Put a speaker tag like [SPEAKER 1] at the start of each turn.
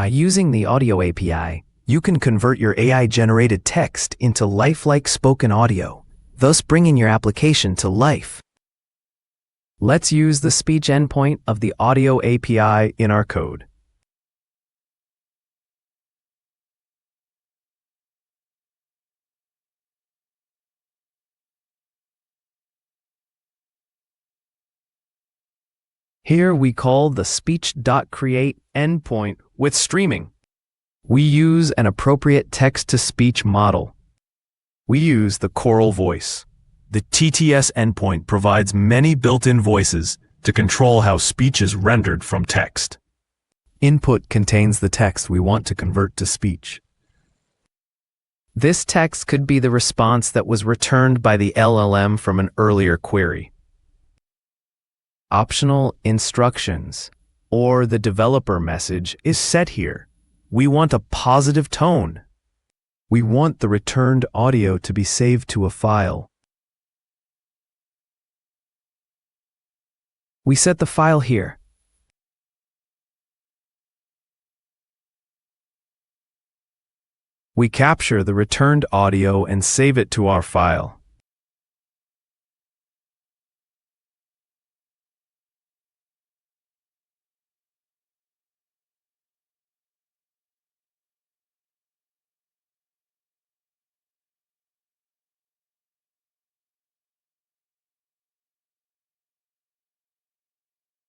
[SPEAKER 1] Using the Audio API, you can convert your AI-generated text into lifelike spoken audio, thus bringing your application to life. Let's use the speech endpoint of the Audio API in our code. Here we call the speech.create endpoint with streaming. We use an appropriate text-to-speech model. We use the Coral voice. The TTS endpoint provides many built-in voices to control how speech is rendered from text. Input contains the text we want to convert to speech. This text could be the response that was returned by the LLM from an earlier query. Optional instructions, or the developer message, is set here. We want a positive tone. We want the returned audio to be saved to a file. We set the file here. We capture the returned audio and save it to our file.